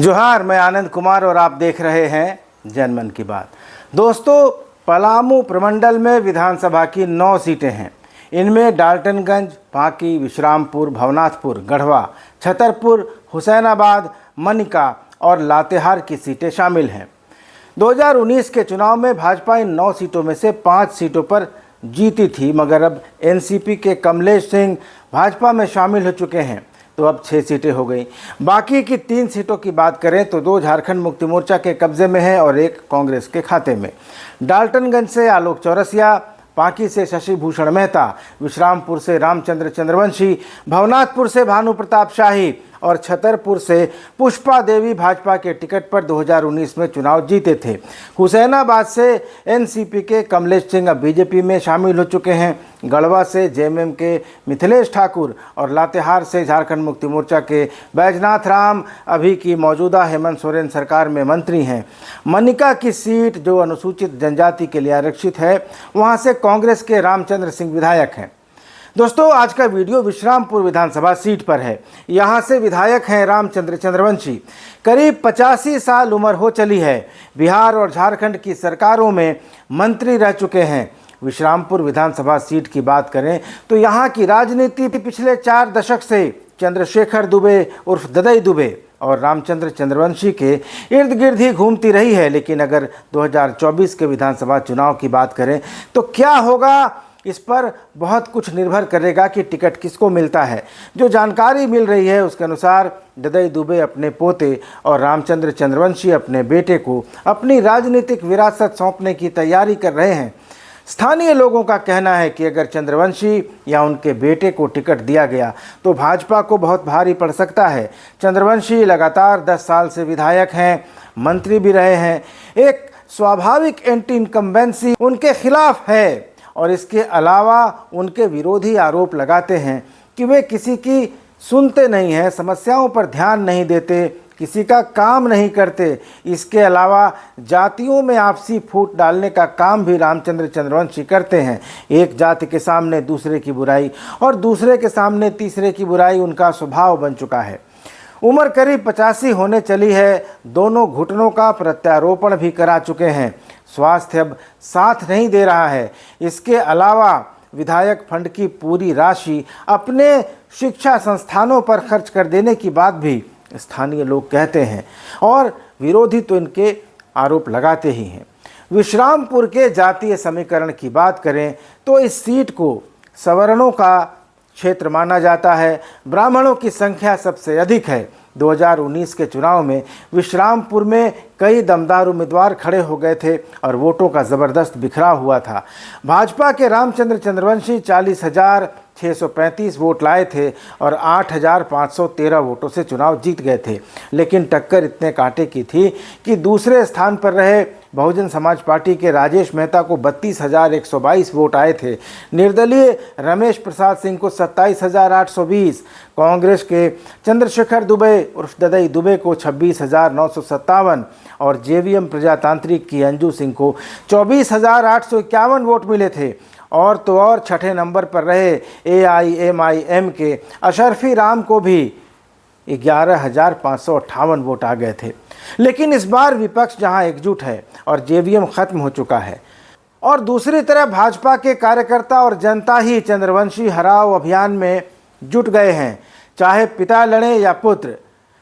जोहार, मैं आनंद कुमार और आप देख रहे हैं जनमन की बात। दोस्तों, पलामू प्रमंडल में विधानसभा की 9 सीटें हैं। इनमें डाल्टनगंज, पाकी, विश्रामपुर, भवनाथपुर, गढ़वा, छतरपुर, हुसैनाबाद, मनिका और लातेहार की सीटें शामिल हैं। 2019 के चुनाव में भाजपा इन 9 सीटों में से 5 सीटों पर जीती थी, मगर अब एनसीपी के कमलेश सिंह भाजपा में शामिल हो चुके हैं, तो अब 6 सीटें हो गई। बाकी की 3 सीटों की बात करें तो 2 झारखंड मुक्ति मोर्चा के कब्जे में है और 1 कांग्रेस के खाते में। डाल्टनगंज से आलोक चौरसिया, पाकी से शशि भूषण मेहता, विश्रामपुर से रामचंद्र चंद्रवंशी, भवनाथपुर से भानु प्रताप शाही और छतरपुर से पुष्पा देवी भाजपा के टिकट पर 2019 में चुनाव जीते थे। हुसैनाबाद से एनसीपी के कमलेश सिंह अब बीजेपी में शामिल हो चुके हैं। गढ़वा से जेएमएम के मिथिलेश ठाकुर और लातेहार से झारखंड मुक्ति मोर्चा के बैजनाथ राम अभी की मौजूदा हेमंत सोरेन सरकार में मंत्री हैं। मनिका की सीट जो अनुसूचित जनजाति के लिए आरक्षित है, वहां से कांग्रेस के रामचंद्र सिंह विधायक हैं। दोस्तों, आज का वीडियो विश्रामपुर विधानसभा सीट पर है। यहाँ से विधायक हैं रामचंद्र चंद्रवंशी। करीब 85 साल उम्र हो चली है। बिहार और झारखंड की सरकारों में मंत्री रह चुके हैं। विश्रामपुर विधानसभा सीट की बात करें तो यहाँ की राजनीति पिछले 4 दशक से चंद्रशेखर दुबे उर्फ ददई दुबे और रामचंद्र चंद्रवंशी के इर्द गिर्द ही घूमती रही है। लेकिन अगर 2024 के विधानसभा चुनाव की बात करें तो क्या होगा, इस पर बहुत कुछ निर्भर करेगा कि टिकट किसको मिलता है। जो जानकारी मिल रही है उसके अनुसार ददई दुबे अपने पोते और रामचंद्र चंद्रवंशी अपने बेटे को अपनी राजनीतिक विरासत सौंपने की तैयारी कर रहे हैं। स्थानीय लोगों का कहना है कि अगर चंद्रवंशी या उनके बेटे को टिकट दिया गया तो भाजपा को बहुत भारी पड़ सकता है। चंद्रवंशी लगातार 10 साल से विधायक हैं, मंत्री भी रहे हैं। एक स्वाभाविक एंटी इनकम्बेंसी उनके खिलाफ है और इसके अलावा उनके विरोधी आरोप लगाते हैं कि वे किसी की सुनते नहीं हैं, समस्याओं पर ध्यान नहीं देते, किसी का काम नहीं करते। इसके अलावा जातियों में आपसी फूट डालने का काम भी रामचंद्र चंद्रवंशी करते हैं। एक जाति के सामने दूसरे की बुराई और दूसरे के सामने तीसरे की बुराई उनका स्वभाव बन चुका है। उम्र करीब 85 होने चली है। दोनों घुटनों का प्रत्यारोपण भी करा चुके हैं। स्वास्थ्य अब साथ नहीं दे रहा है। इसके अलावा विधायक फंड की पूरी राशि अपने शिक्षा संस्थानों पर खर्च कर देने की बात भी स्थानीय लोग कहते हैं और विरोधी तो इनके आरोप लगाते ही हैं। विश्रामपुर के जातीय समीकरण की बात करें तो इस सीट को सवर्णों का क्षेत्र माना जाता है। ब्राह्मणों की संख्या सबसे अधिक है। 2019 के चुनाव में विश्रामपुर में कई दमदार उम्मीदवार खड़े हो गए थे और वोटों का ज़बरदस्त बिखराव हुआ था। भाजपा के रामचंद्र चंद्रवंशी 40,635 वोट लाए थे और 8,513 वोटों से चुनाव जीत गए थे। लेकिन टक्कर इतने कांटे की थी कि दूसरे स्थान पर रहे बहुजन समाज पार्टी के राजेश मेहता को 32,122 वोट आए थे। निर्दलीय रमेश प्रसाद सिंह को 27,820, कांग्रेस के चंद्रशेखर दुबे उर्फ ददई दुबे को 26,957 और जेवीएम प्रजातांत्रिक की अंजू सिंह को 24,851 वोट मिले थे। और तो और छठे नंबर पर रहे AIMIM के अशरफी राम को भी 11,558 वोट आ गए थे। लेकिन इस बार विपक्ष जहां एकजुट है और जेवीएम खत्म हो चुका है और दूसरी तरफ भाजपा के कार्यकर्ता और जनता ही चंद्रवंशी हराओ अभियान में जुट गए हैं, चाहे पिता लड़े या पुत्र।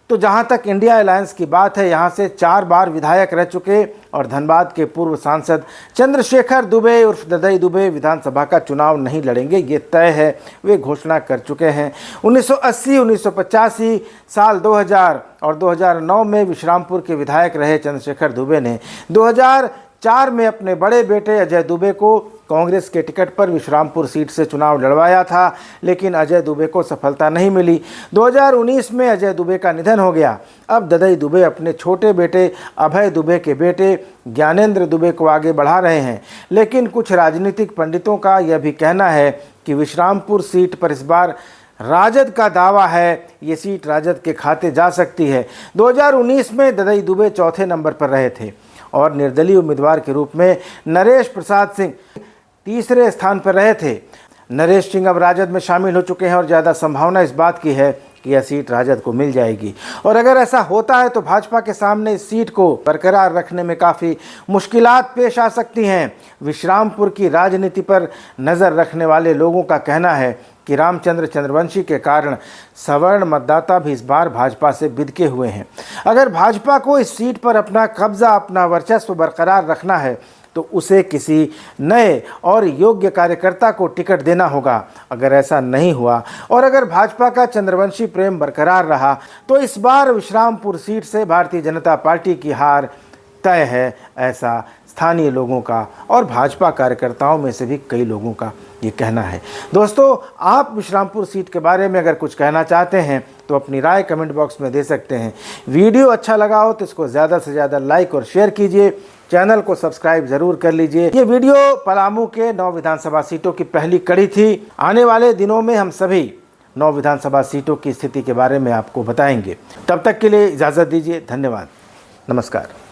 तो जहां तक इंडिया अलायंस की बात है, यहां से 4 बार विधायक रह चुके और धनबाद के पूर्व सांसद चंद्रशेखर दुबे उर्फ ददई दुबे विधानसभा का चुनाव नहीं लड़ेंगे, ये तय है। वे घोषणा कर चुके हैं। 1980, 1985, साल 2000 और 2009 में विश्रामपुर के विधायक रहे चंद्रशेखर दुबे ने 2004 में अपने बड़े बेटे अजय दुबे को कांग्रेस के टिकट पर विश्रामपुर सीट से चुनाव लड़वाया था, लेकिन अजय दुबे को सफलता नहीं मिली। 2019 में अजय दुबे का निधन हो गया। अब ददई दुबे अपने छोटे बेटे अभय दुबे के बेटे ज्ञानेंद्र दुबे को आगे बढ़ा रहे हैं। लेकिन कुछ राजनीतिक पंडितों का यह भी कहना है कि विश्रामपुर सीट पर इस बार राजद का दावा है, ये सीट राजद के खाते जा सकती है। 2019 में ददई दुबे चौथे नंबर पर रहे थे और निर्दलीय उम्मीदवार के रूप में नरेश प्रसाद सिंह तीसरे स्थान पर रहे थे। नरेश सिंह अब राजद में शामिल हो चुके हैं और ज़्यादा संभावना इस बात की है कि यह सीट राजद को मिल जाएगी। और अगर ऐसा होता है तो भाजपा के सामने इस सीट को बरकरार रखने में काफ़ी मुश्किलात पेश आ सकती हैं। विश्रामपुर की राजनीति पर नज़र रखने वाले लोगों का कहना है कि रामचंद्र चंद्रवंशी के कारण सवर्ण मतदाता भी इस बार भाजपा से बिदके हुए हैं। अगर भाजपा को इस सीट पर अपना कब्जा, अपना वर्चस्व बरकरार रखना है तो उसे किसी नए और योग्य कार्यकर्ता को टिकट देना होगा। अगर ऐसा नहीं हुआ और अगर भाजपा का चंद्रवंशी प्रेम बरकरार रहा तो इस बार विश्रामपुर सीट से भारतीय जनता पार्टी की हार तय है, ऐसा स्थानीय लोगों का और भाजपा कार्यकर्ताओं में से भी कई लोगों का ये कहना है। दोस्तों, आप विश्रामपुर सीट के बारे में अगर कुछ कहना चाहते हैं तो अपनी राय कमेंट बॉक्स में दे सकते हैं। वीडियो अच्छा लगा हो तो इसको ज़्यादा से ज़्यादा लाइक और शेयर कीजिए। चैनल को सब्सक्राइब जरूर कर लीजिए। ये वीडियो पलामू के 9 विधानसभा सीटों की पहली कड़ी थी। आने वाले दिनों में हम सभी 9 विधानसभा सीटों की स्थिति के बारे में आपको बताएंगे। तब तक के लिए इजाज़त दीजिए। धन्यवाद। नमस्कार।